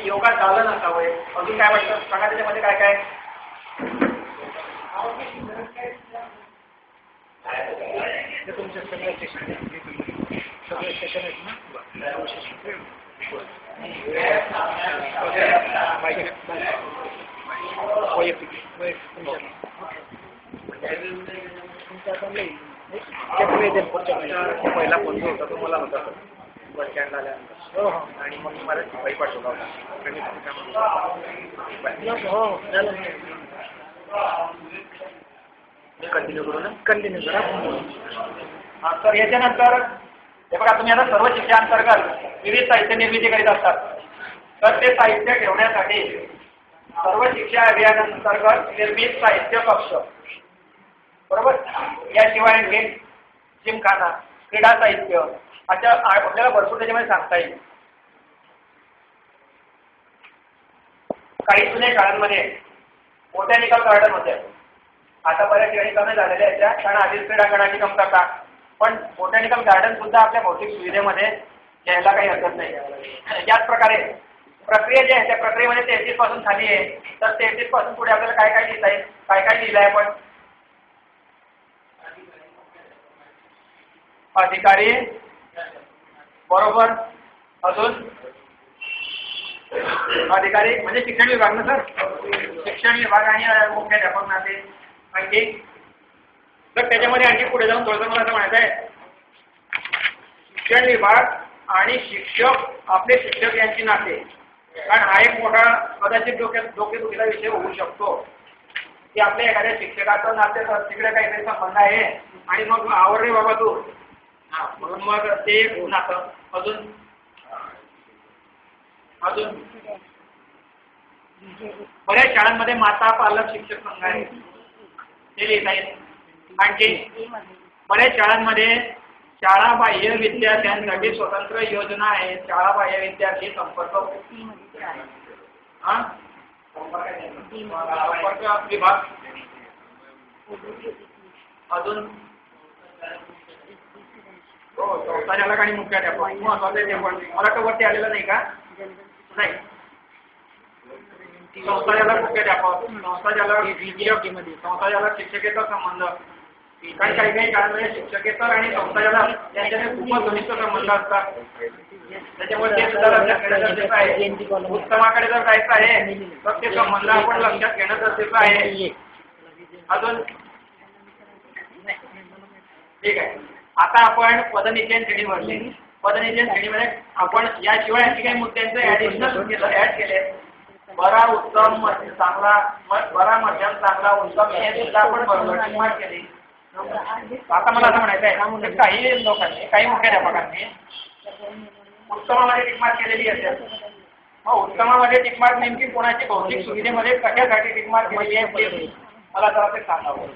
योगा चालन असावं. अजून काय वाटतं सांगा त्याच्यामध्ये काय काय. तुमच्या सगळ्या सेशन आहेत ना. पहिला फोन जो होता तो मला होता सर बस स्टँडला आल्यानंतर. आणि मग मला शिपाई पाठवला होता. कंटिन्यू करू ना. कंटिन्यू करा. तर याच्यानंतर हे बघा तुम्ही आता सर्व शिक्षा अंतर्गत विविध साहित्य निर्मिती करीत असतात. तर ते साहित्य ठेवण्यासाठी सर्व शिक्षा अभियानांतर्गत निर्मित साहित्य कक्ष बरोबर. याशिवाय आणखी जिमखाना क्रीडा साहित्य अशा आपल्याला भरपूर त्याच्यामध्ये सांगता येईल. काही जुन्या शाळांमध्ये बोटॅनिकल गार्डन होते. आता बऱ्याच ठिकाणी कमी झालेल्या आहेत त्या कारण आधीच क्रीडांगणाची कमतरता. पण बोटॅनिकल गार्डन सुद्धा आपल्या भौतिक सुविधेमध्ये घ्यायला काही हरकत नाही. याच प्रकारे प्रक्रिया जी आहे त्या प्रक्रियेमध्ये 33 पासून खाली आहे. तर 33 पासून पुढे आपल्याला काय काय लिहिता येईल. काय काय लिहिलं आहे आपण. अधिकारी बरोबर. अजून अधिकारी म्हणजे शिक्षण विभाग ना सर. शिक्षण विभाग आणि मुख्याध्यापक नाते आणखी. तर त्याच्यामध्ये आणखी पुढे जाऊन थोडंसं मला असं म्हणायचं आहे शिक्षण विभाग आणि शिक्षक आपले शिक्षक यांची नाते. कारण हा एक मोठा कदाचित डोकेदुखीचा विषय होऊ शकतो की आपल्या एखाद्या शिक्षकाचं नाते तिकडे काहीतरी संबंध आहे आणि मग आवडले बाबा तू म्हणून मग ते नातं. अजून अजून बऱ्याच शाळांमध्ये माता पालक शिक्षक संघ आहे ते लिहिता येईल. आणखी बऱ्याच शाळांमध्ये शाळा बाह्य विद्यार्थ्यांसाठी स्वतंत्र योजना आहेत. शाळा बाह्य विद्यार्थी संपर्क विभाग. अजून हो संस्थाचालक आणि मुख्याध्यापक महत्वाचं आहे. पण मला तर वरती आलेलं नाही का. नाही संस्थाचालक मुख्याध्यापक संस्थाचालक शिक्षकेचा संबंध. कारण काही काही काळामध्ये शिक्षकेतर आणि संस्थाचालक यांच्यामध्ये खूपच घनिष्ठ संबंध असतात. त्याच्यामुळे ते सुद्धा लक्षात घेणं गरजेचं आहे. उत्तमाकडे जर जायचं आहे तर ते संबंध आपण लक्षात घेणं गरजेचं आहे. अजून ठीक आहे. आता आपण पदनिचयन श्रेणी भरली. पदनिचयन श्रेणीमध्ये आपण याशिवाय आणखी काही मुद्द्यांचे ऍडिशनल ऍड केले. बरा उत्तम चांगला बरा मध्यम चांगला उत्तम हे सुद्धा आपण भरभराट केली. आता मला असं म्हणायचं आहे काही लोकांनी काही मुख्याध्यापकांनी उत्तमामध्ये टिकमार्क केलेली असेल. मग उत्तमामध्ये टिकमार्क नेमकी कोणाची भौतिक सुविधेमध्ये कशासाठी टिकमार्क केलेली आहे ते मला जरा ते सांगावं.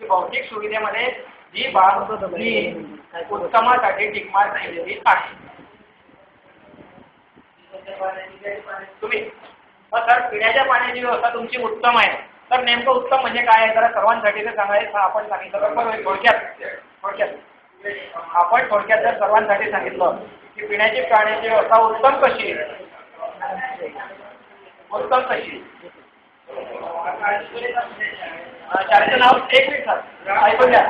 की भौतिक सुविधेमध्ये जी बाब उत्तमासाठी टिकमार्क केलेली आहे. तुम्ही मग सर पिण्याच्या पाण्याची व्यवस्था तुमची उत्तम आहे. तर नेमकं उत्तम म्हणजे काय आहे जरा सर्वांसाठी ते सांगायचं आपण सांगितलं. बरोबर थोडक्यात आपण थोडक्यात जर सर्वांसाठी सांगितलं की पिण्याची पाण्याची व्यवस्था उत्तम कशी शाळेचं नाव एक मिनिट सर ऐकून द्या.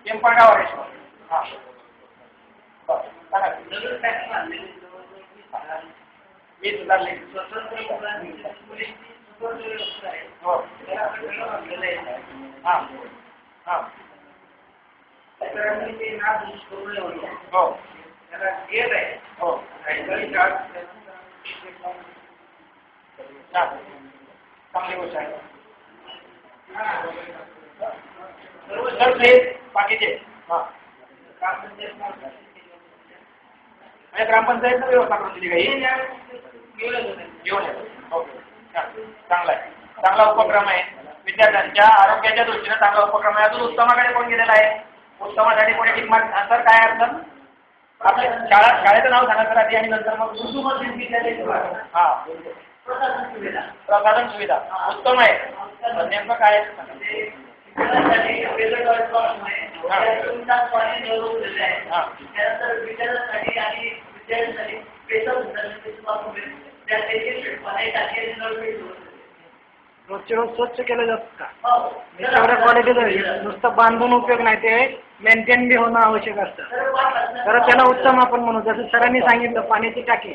पिंपळगाव रेश्मा. हां मी सुधारले. हो हां हां हो हो चांगली गोष्ट आहे. सर प्लीज बाकीचे हां म्हणजे ग्रामपंचायतनं व्यवस्था करून दिली काही घेऊन येतो. ओके चांगला आहे. चांगला उपक्रम आहे. विद्यार्थ्यांच्या आरोग्याच्या दृष्टीने चांगला उपक्रम आहे. अजून उत्तमाकडे कोण गेलेला आहे. उत्तमासाठी कोणी टिकमार्क सर काय अडचण आपल्या शाळेचं नाव सांगा सर आधी आणि नंतर मग हां प्रसाधन सुविधा उत्तम आहे. नेमकं काय रोजचे रोज स्वच्छ केलं जातं का? तेवढ्या क्वालिटीचं नुसतं बांधून उपयोग नाही, ते मेंटेन बी होणं आवश्यक असतं. तर त्याला उत्तम आपण म्हणू. जसं सरांनी सांगितलं पाण्याची टाकी